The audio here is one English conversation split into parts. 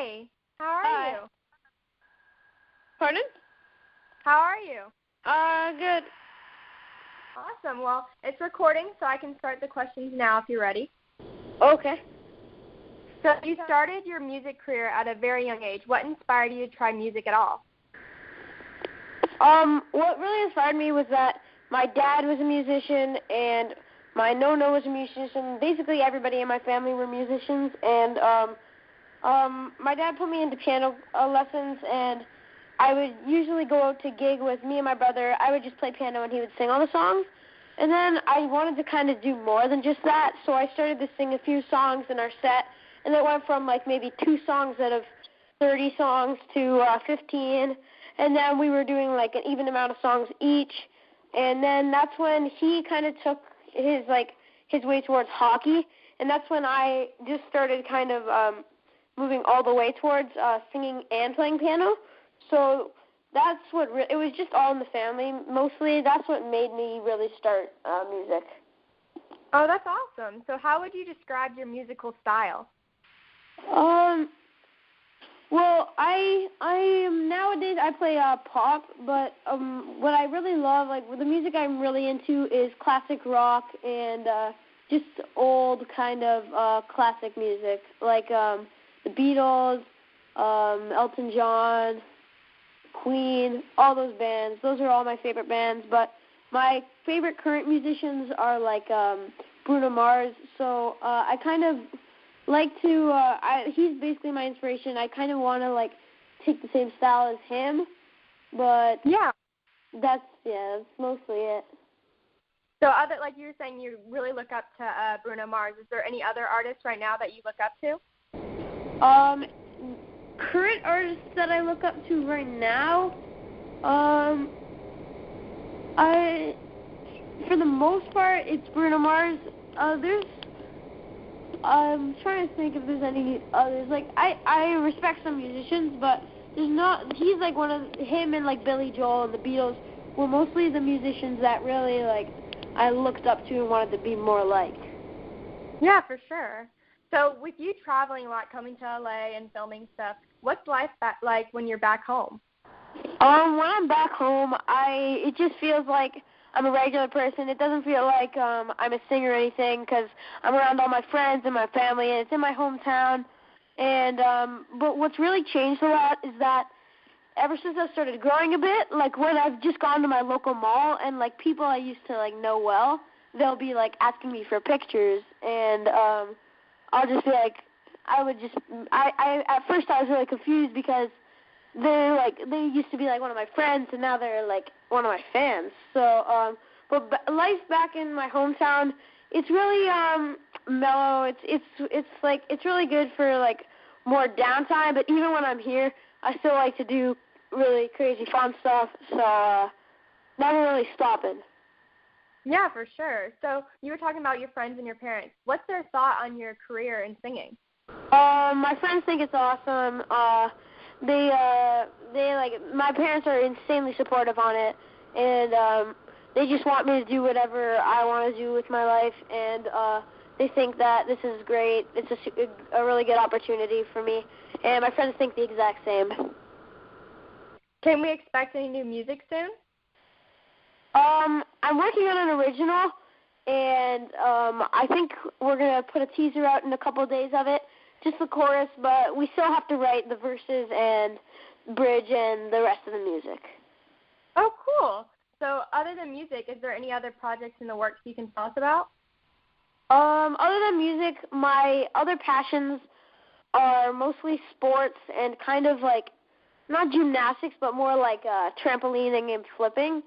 Hey, how are you? Pardon? How are you? Good. Awesome. Well, it's recording, so I can start the questions now if you're ready. Okay. So you started your music career at a very young age. What inspired you to try music at all? What really inspired me was that my dad was a musician and my nonna was a musician. Basically, everybody in my family were musicians, and my dad put me into piano lessons, and I would usually go out to gig with me and my brother. I would just play piano, and he would sing all the songs. And then I wanted to kind of do more than just that, so I started to sing a few songs in our set, and it went from like maybe 2 songs out of 30 songs to 15. And then we were doing like an even amount of songs each. And then that's when he kind of took his way towards hockey. And that's when I just started kind of moving all the way towards singing and playing piano. So that's what it was just all in the family. Mostly that's what made me really start music. Oh, that's awesome. So how would you describe your musical style? Well, I nowadays I play pop, but what I really love, like the music I'm really into, is classic rock and just old kind of classic music, like the Beatles, Elton John, Queen, all those bands. Those are all my favorite bands. But my favorite current musicians are like Bruno Mars. So I kind of like to, he's basically my inspiration. I kind of want to like take the same style as him, but yeah, that's mostly it. So other, like you were saying, you really look up to Bruno Mars. Is there any other artists right now that you look up to? Current artists that I look up to right now, for the most part, it's Bruno Mars. I'm trying to think if there's any others. Like, I respect some musicians, but there's not, he's like him and like Billy Joel and the Beatles were mostly the musicians that really like I looked up to and wanted to be more like. Yeah, for sure. So with you traveling a lot, coming to LA and filming stuff, what's life like when you're back home? When I'm back home, it just feels like I'm a regular person. It doesn't feel like I'm a singer or anything because I'm around all my friends and my family, and it's in my hometown. And but what's really changed a lot is that ever since I started growing a bit, like when I've just gone to my local mall and like people I used to like know well, they'll be like asking me for pictures, and I'll just be like, I at first I was really confused because they used to be like one of my friends, and now they're like one of my fans. So, but life back in my hometown, it's really mellow. It's really good for like more downtime. But even when I'm here, I still like to do really crazy fun stuff. So, never really stopping. Yeah, for sure. So you were talking about your friends and your parents. What's their thought on your career in singing? My friends think it's awesome. They like, my parents are insanely supportive on it, and they just want me to do whatever I want to do with my life, and they think that this is great. It's a really good opportunity for me, and my friends think the exact same. Can we expect any new music soon? I'm working on an original, and I think we're going to put a teaser out in a couple of days of it, just the chorus, but we still have to write the verses and bridge and the rest of the music. Oh, cool. So other than music, is there any other projects in the works you can tell us about? Other than music, my other passions are mostly sports and kind of like, not gymnastics, but more like trampolining and flipping.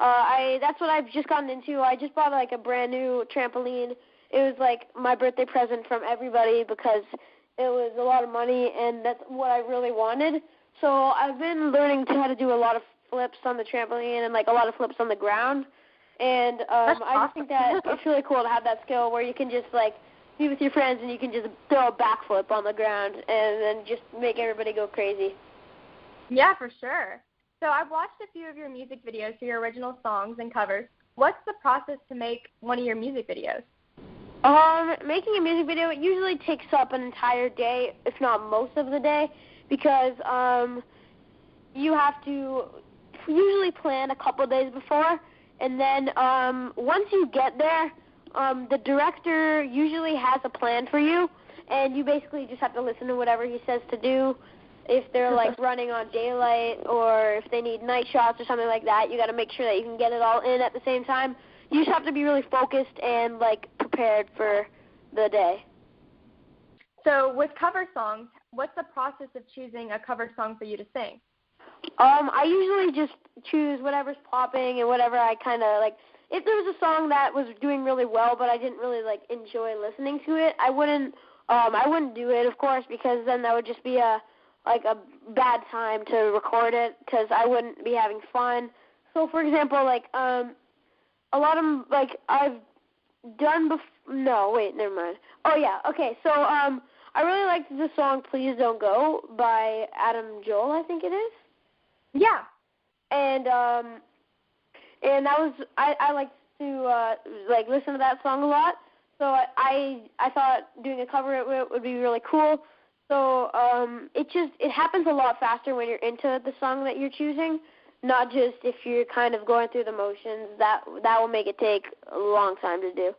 That's what I've just gotten into. I just bought like a brand new trampoline. It was like my birthday present from everybody because it was a lot of money, and that's what I really wanted. So I've been learning how to do a lot of flips on the trampoline and like a lot of flips on the ground. And I just think that it's really cool to have that skill where you can just like be with your friends and you can just throw a backflip on the ground and then just make everybody go crazy. Yeah, for sure. So I've watched a few of your music videos for your original songs and covers. What's the process to make one of your music videos? Making a music video, it usually takes up an entire day, if not most of the day, because you have to usually plan a couple days before, and then once you get there, the director usually has a plan for you, and you basically just have to listen to whatever he says to do. If they're like running on daylight, or if they need night shots or something like that, you got to make sure that you can get it all in at the same time. You just have to be really focused and like prepared for the day. So with cover songs, what's the process of choosing a cover song for you to sing? I usually just choose whatever's popping and whatever I kind of like. If there was a song that was doing really well, but I didn't really like enjoy listening to it, I wouldn't do it, of course, because then that would just be a bad time to record it, because I wouldn't be having fun. So, for example, like a lot of like I've done no, wait, never mind. Oh yeah, okay. So I really liked the song "Please Don't Go" by Adam Joel, I think it is. Yeah. And that was I like to like listen to that song a lot. So I thought doing a cover of it would be really cool. So it happens a lot faster when you're into the song that you're choosing, not just if you're kind of going through the motions. That will make it take a long time to do.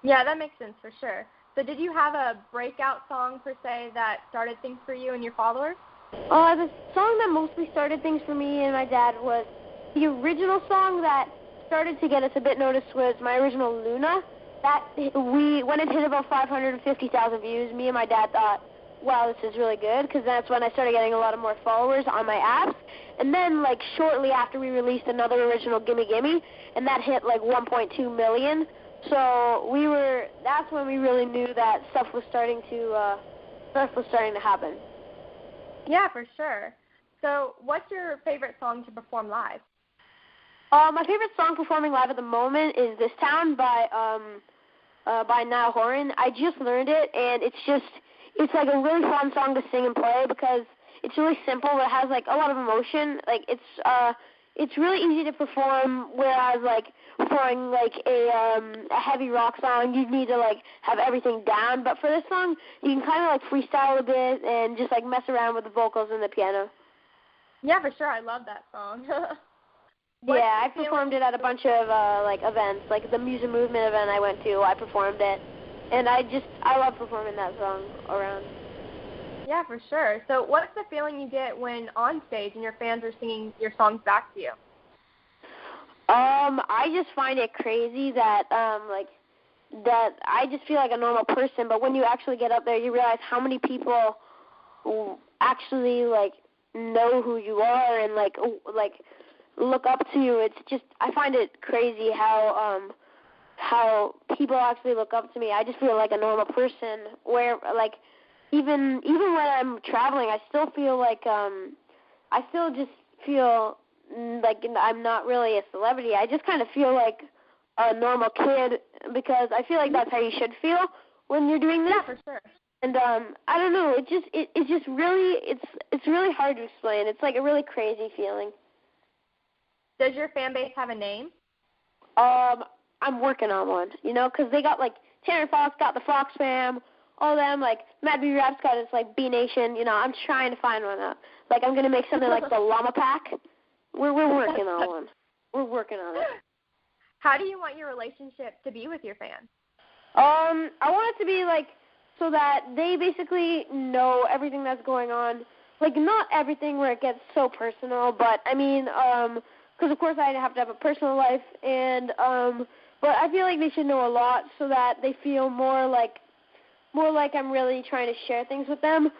Yeah, that makes sense for sure. So did you have a breakout song, per se, that started things for you and your followers? The song that mostly started things for me and my dad was the original song that started to get us a bit noticed was my original Luna. When it hit about 550,000 views, me and my dad thought, wow, this is really good, because that's when I started getting a lot of more followers on my apps. And then, like, shortly after, we released another original, Gimme Gimme, and that hit, like, 1.2 million. So that's when we really knew that stuff was starting to happen. Yeah, for sure. So what's your favorite song to perform live? My favorite song performing live at the moment is This Town by Niall Horan. I just learned it, and it's like a really fun song to sing and play because it's really simple, but it has like a lot of emotion. Like it's really easy to perform, whereas like performing like a heavy rock song, you need to like have everything down. But for this song, you can kind of like freestyle a bit and just like mess around with the vocals and the piano. Yeah, for sure. I love that song. Yeah, I performed it at a bunch of like events, like the Music Movement event I went to. I performed it, and I love performing that song around. Yeah, for sure. So what's the feeling you get when on stage and your fans are singing your songs back to you? I just find it crazy that that I just feel like a normal person, but when you actually get up there, you realize how many people actually like know who you are and like look up to you. It's just, I find it crazy how people actually look up to me. I just feel like a normal person, where like even when I'm traveling, I still feel like I still just feel like I'm not really a celebrity. I just kind of feel like a normal kid, because I feel like that's how you should feel when you're doing this. Yeah, for sure. And I don't know, it's just really, it's really hard to explain. It's like a really crazy feeling. Does your fan base have a name? I'm working on one, you know, because they got like Tanner Fox got the Fox Fam, all them, like Mad B Rap's got his like B Nation, you know. I'm trying to find one out. Like I'm gonna make something like the Llama Pack. We're working on one. We're working on it. How do you want your relationship to be with your fans? I want it to be like so that they basically know everything that's going on. Like not everything where it gets so personal, but I mean, because of course I have to have a personal life, and but I feel like they should know a lot so that they feel more like I'm really trying to share things with them.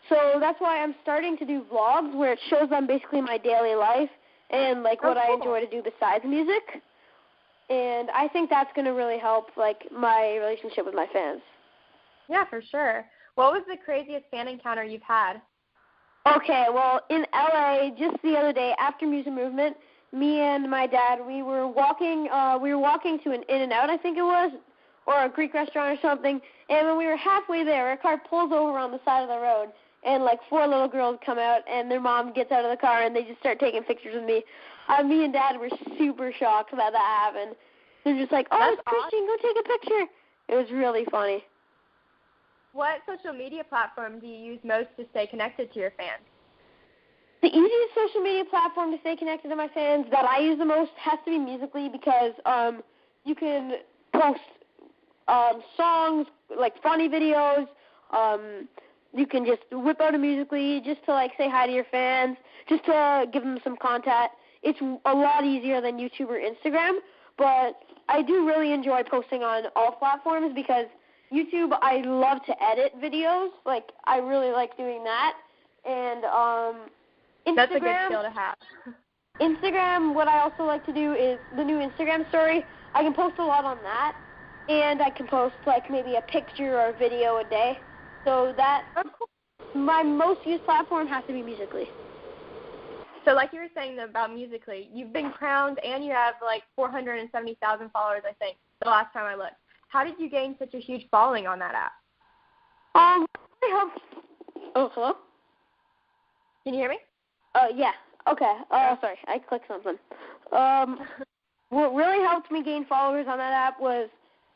So that's why I'm starting to do vlogs where it shows them basically my daily life and like what I enjoy to do besides music. And I think that's going to really help like my relationship with my fans. Yeah, for sure. What was the craziest fan encounter you've had? Okay, well, in LA, just the other day after Music Movement, me and my dad, we were walking to an In-N-Out, I think it was, or a Greek restaurant or something, and when we were halfway there, our car pulls over on the side of the road, and like 4 little girls come out, and their mom gets out of the car, and they just start taking pictures with me. Me and Dad were super shocked that happened. They're just like, oh, it's Christian, go take a picture. It was really funny. What social media platform do you use most to stay connected to your fans? The easiest social media platform to stay connected to my fans that I use the most has to be Musical.ly because you can post songs, like funny videos. You can just whip out a Musical.ly just to like say hi to your fans, just to give them some content. It's a lot easier than YouTube or Instagram, but I do really enjoy posting on all platforms because YouTube, I love to edit videos. Like, I really like doing that. And Instagram, that's a good skill to have. Instagram, what I also like to do is the new Instagram story. I can post a lot on that, and I can post like maybe a picture or a video a day. So that my most used platform has to be Musical.ly. So like you were saying about Musical.ly, you've been crowned and you have like 470,000 followers, I think, the last time I looked. How did you gain such a huge following on that app? It helps. Oh, hello? Can you hear me? Yeah. Okay. Sorry, I clicked something. What really helped me gain followers on that app was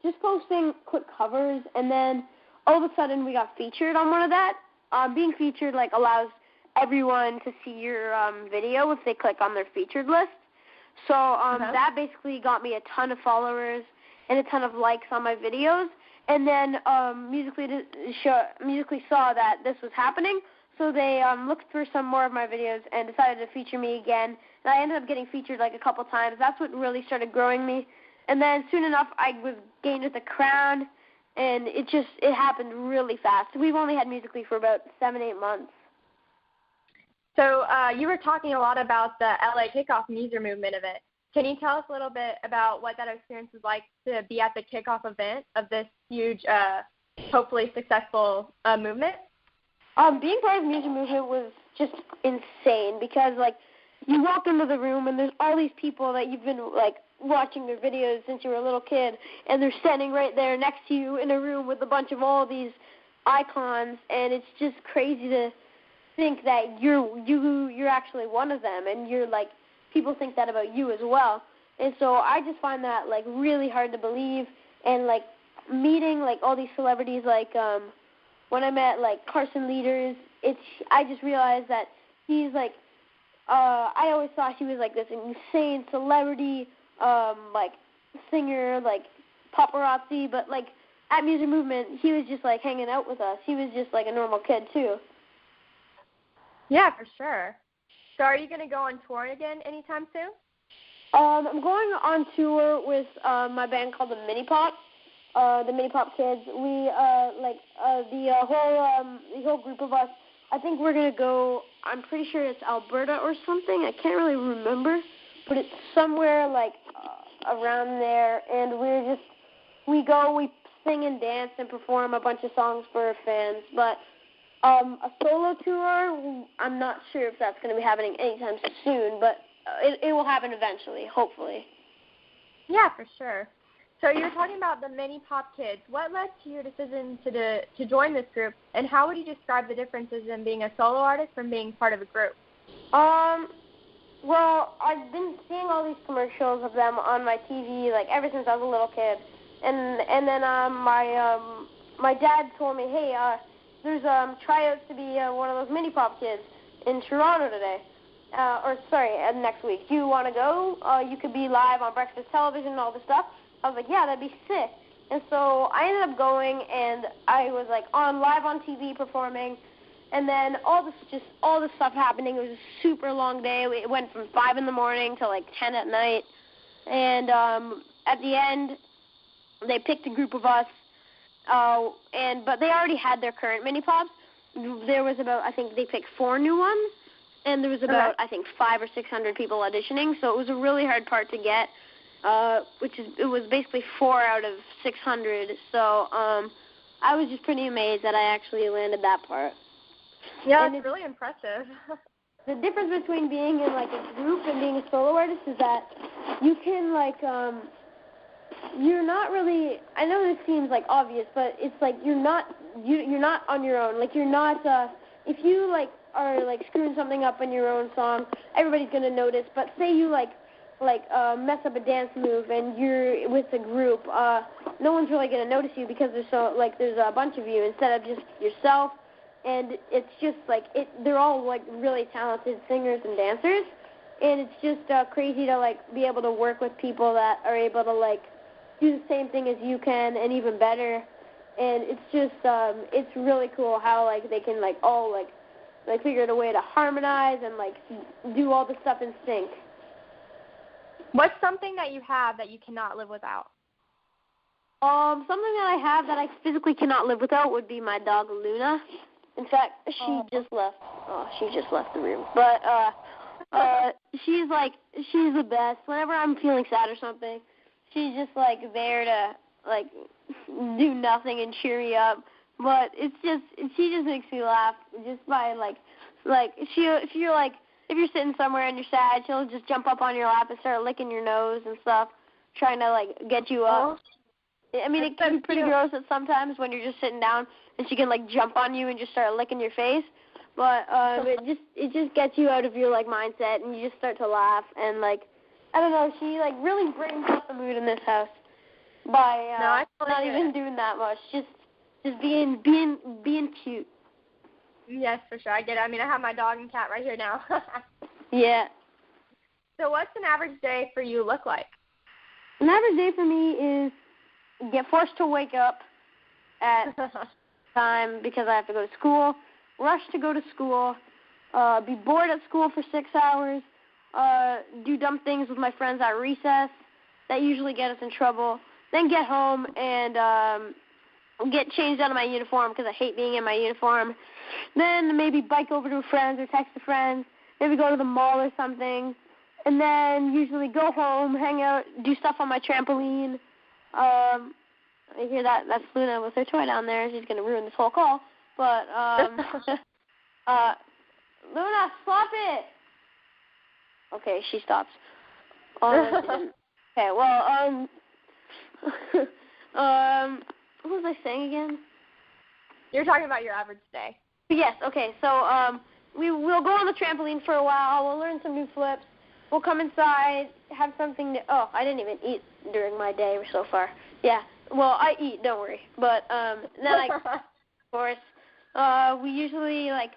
just posting quick covers, and then all of a sudden we got featured on one of that. Being featured like allows everyone to see your video if they click on their featured list. So that basically got me a ton of followers and a ton of likes on my videos. And then Musical.ly saw that this was happening, so they looked for some more of my videos and decided to feature me again. And I ended up getting featured like a couple times. That's what really started growing me. And then soon enough, I was gained with a crown, and it happened really fast. We've only had Musical.ly for about 7-8 months. So you were talking a lot about the LA kickoff and user movement of it. Can you tell us a little bit about what that experience was like to be at the kickoff event of this huge, hopefully successful movement? Being part of the music movement was just insane because, like, you walk into the room and there's all these people that you've been, like, watching their videos since you were a little kid, and they're standing right there next to you in a room with a bunch of all these icons, and it's just crazy to think that you're actually one of them, and you're, like, people think that about you as well. And so I just find that, like, really hard to believe, and, like, meeting, like, all these celebrities, like, when I met, like, Carson Lueders, I just realized that he's, like, I always thought he was, like, this insane celebrity, like, singer, like, paparazzi, but, like, at Music Movement, he was just, like, hanging out with us. He was just, like, a normal kid, too. Yeah, for sure. So are you going to go on tour again anytime soon? I'm going on tour with my band called the Mini Pop. The Mini Pop Kids. We the whole group of us. I think we're gonna go. I'm pretty sure it's Alberta or something. I can't really remember, but it's somewhere like around there. And we go. We sing and dance and perform a bunch of songs for our fans. But a solo tour, I'm not sure if that's gonna be happening anytime soon. But it will happen eventually, hopefully. Yeah, for sure. So you were talking about the Mini Pop Kids. What led to your decision to join this group, and how would you describe the differences in being a solo artist from being part of a group? Well, I've been seeing all these commercials of them on my TV, like, ever since I was a little kid. And then my dad told me, hey, there's tryouts to be one of those Mini Pop Kids in Toronto today. Next week. Do you want to go? You could be live on breakfast television and all this stuff. I was like, yeah, that'd be sick. And so I ended up going, and I was like live on TV performing, and then all this stuff happening. It was a super long day. It went from 5 in the morning to like 10 at night, and at the end, they picked a group of us, but they already had their current Mini Pops. There was about, I think they picked 4 new ones, and there was about I think 500 or 600 people auditioning. So it was a really hard part to get. It was basically 4 out of 600. So I was just pretty amazed that I actually landed that part. Yeah, it's really impressive. The difference between being in like a group and being a solo artist is that you can like you're not really. I know this seems like obvious, but it's like you're not on your own. Like you're not. If you like are like screwing something up in your own song, everybody's gonna notice. But say you mess up a dance move and you're with a group, no one's really going to notice you because there's a bunch of you instead of just yourself. And it's just like they're all like really talented singers and dancers, and it's just crazy to like be able to work with people that are able to like do the same thing as you can and even better. And it's just it's really cool how like they can like all like figure out a way to harmonize and like do all the stuff in sync. What's something that you have that you cannot live without? Something that I have that I physically cannot live without would be my dog Luna. In fact, she just left. Oh, she just left the room. But she's the best. Whenever I'm feeling sad or something, she's just like there to like do nothing and cheer me up. But she just makes me laugh just by like if you're sitting somewhere and you're sad, she'll just jump up on your lap and start licking your nose and stuff, trying to like get you up. I mean, it can be pretty gross at sometimes when you're just sitting down and she can like jump on you and just start licking your face. But it just gets you out of your like mindset and you just start to laugh and like I don't know, she like really brightens up the mood in this house by not even doing that much, just being cute. Yes, for sure. I get it. I mean, I have my dog and cat right here now. Yeah. So what's an average day for you look like? An average day for me is get forced to wake up at time because I have to go to school, rush to go to school, be bored at school for 6 hours, do dumb things with my friends at recess that usually get us in trouble, then get home and get changed out of my uniform because I hate being in my uniform, then maybe bike over to a friend or text a friend, maybe go to the mall or something, and then usually go home, hang out, do stuff on my trampoline. I hear that's Luna with her toy down there. She's going to ruin this whole call. But, Luna, stop it! Okay, she stops. Okay, well, what was I saying again? You're talking about your average day. Yes, okay, so we'll go on the trampoline for a while. We'll learn some new flips. We'll come inside, have something to... Oh, I didn't even eat during my day so far. Yeah, well, I eat, don't worry. But then of course, we usually, like,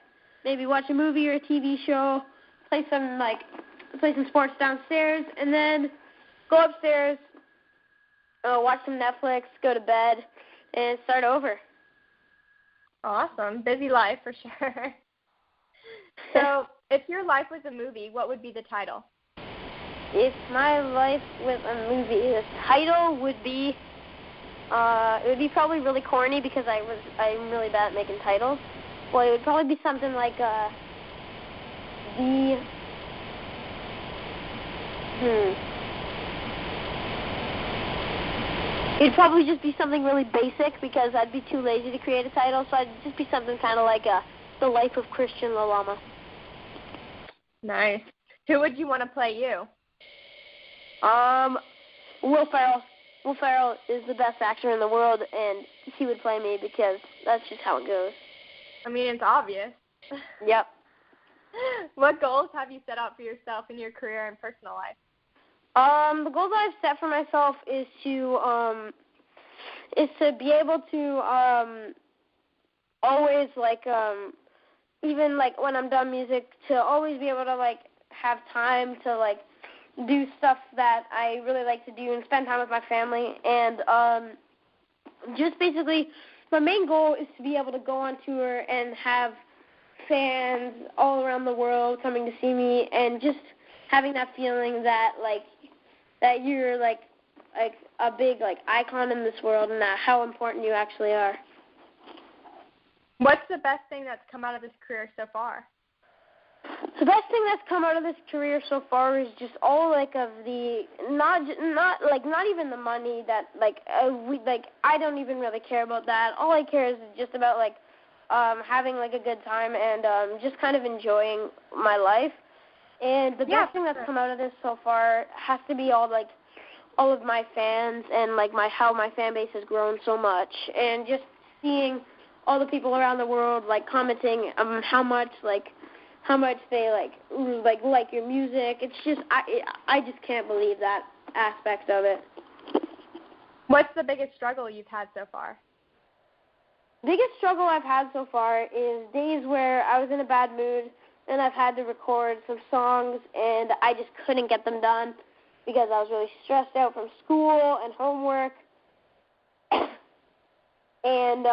maybe watch a movie or a TV show, play some sports downstairs, and then go upstairs, watch some Netflix, go to bed, and start over. Awesome. Busy life, for sure. So, if your life was a movie, what would be the title? If my life was a movie, the title would be, it would be probably really corny because I'm really bad at making titles. Well, it would probably be something like, It'd probably just be something really basic because I'd be too lazy to create a title, so I'd just be something kind of like The Life of ChristianLalama. Nice. Who would you want to play you? Will Ferrell. Will Ferrell is the best actor in the world, and he would play me because that's just how it goes. I mean, it's obvious. Yep. What goals have you set out for yourself in your career and personal life? The goals I've set for myself is to be able to always even when I'm done music, to always be able to have time to do stuff that I really like to do and spend time with my family. And just basically, my main goal is to be able to go on tour and have fans all around the world coming to see me, and just having that feeling that that you're a big icon in this world, and that how important you actually are. What's the best thing that's come out of this career so far? The best thing that's come out of this career so far is just all of the not even the money that I don't even really care about that. All I care is just about having a good time and just kind of enjoying my life. And the best thing that's come out of this so far has to be all of my fans and how my fan base has grown so much, and just seeing all the people around the world commenting how much they like your music. It's just I just can't believe that aspect of it. What's the biggest struggle you've had so far? Biggest struggle I've had so far is days where I was in a bad mood and I've had to record some songs and I just couldn't get them done because I was really stressed out from school and homework. And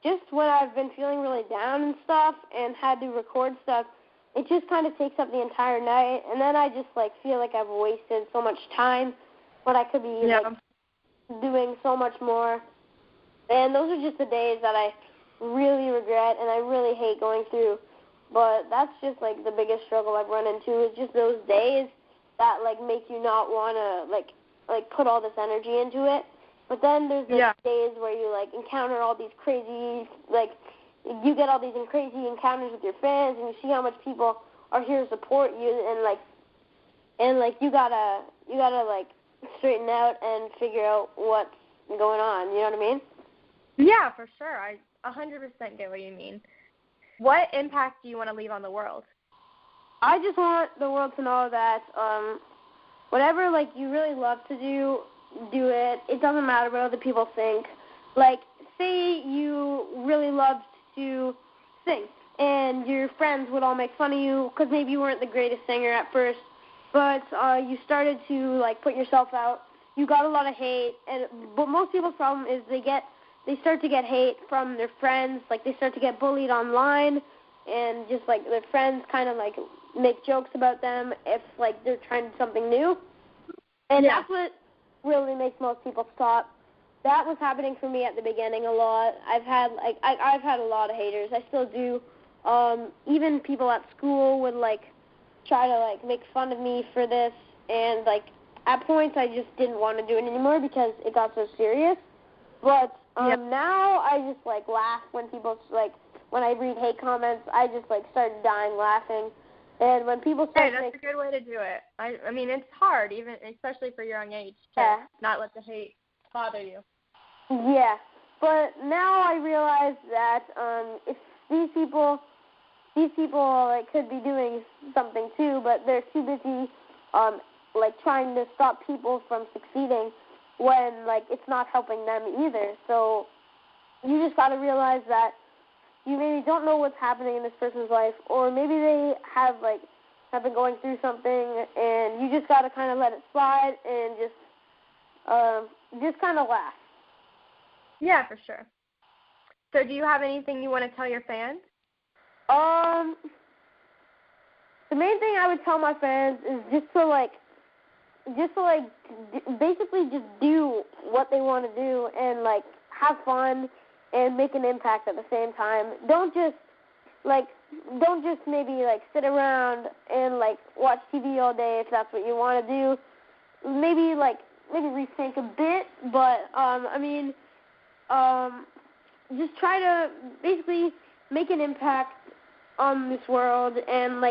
just when I've been feeling really down and stuff and had to record stuff, it just kind of takes up the entire night, and then I just feel like I've wasted so much time when I could be doing so much more. And those are just the days that I really regret and I really hate going through. But that's just the biggest struggle I've run into is just those days that make you not want to put all this energy into it. But then there's days where you encounter all these crazy you get all these crazy encounters with your fans and you see how much people are here to support you and you gotta straighten out and figure out what's going on. You know what I mean? Yeah, for sure. I 100% get what you mean. What impact do you want to leave on the world? I just want the world to know that whatever you really love to do it. It doesn't matter what other people think. Say you really loved to sing and your friends would all make fun of you because maybe you weren't the greatest singer at first, but you started to put yourself out. You got a lot of hate, but most people's problem is they start to get hate from their friends. They start to get bullied online, and just their friends kind of make jokes about them if they're trying something new, and that's what really makes most people stop. That was happening for me at the beginning a lot. I've had I've had a lot of haters. I still do. Even people at school would try to make fun of me for this, and at points I just didn't want to do it anymore because it got so serious. But now I just laugh when people when I read hate comments. I just start dying laughing. And when people start that's a good way to do it. I mean, it's hard, even especially for your young age, to not let the hate bother you. Yeah, but now I realize that if these people could be doing something too, but they're too busy trying to stop people from succeeding when it's not helping them either. So you just got to realize that you maybe don't know what's happening in this person's life, or maybe they have been going through something, and you just got to kind of let it slide and just kind of laugh. Yeah, for sure. So do you have anything you want to tell your fans? The main thing I would tell my fans is just to basically just do what they want to do and have fun and make an impact at the same time. Don't just maybe sit around and watch TV all day if that's what you want to do. Maybe rethink a bit, but just try to basically make an impact on this world and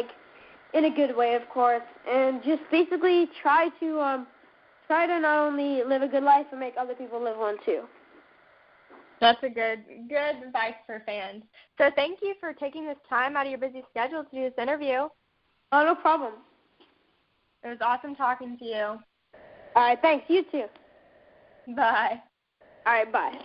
in a good way, of course, and just basically try to not only live a good life but make other people live one too. That's a good advice for fans. So thank you for taking this time out of your busy schedule to do this interview. Oh, no problem. It was awesome talking to you. All right, thanks. You too. Bye. All right, bye.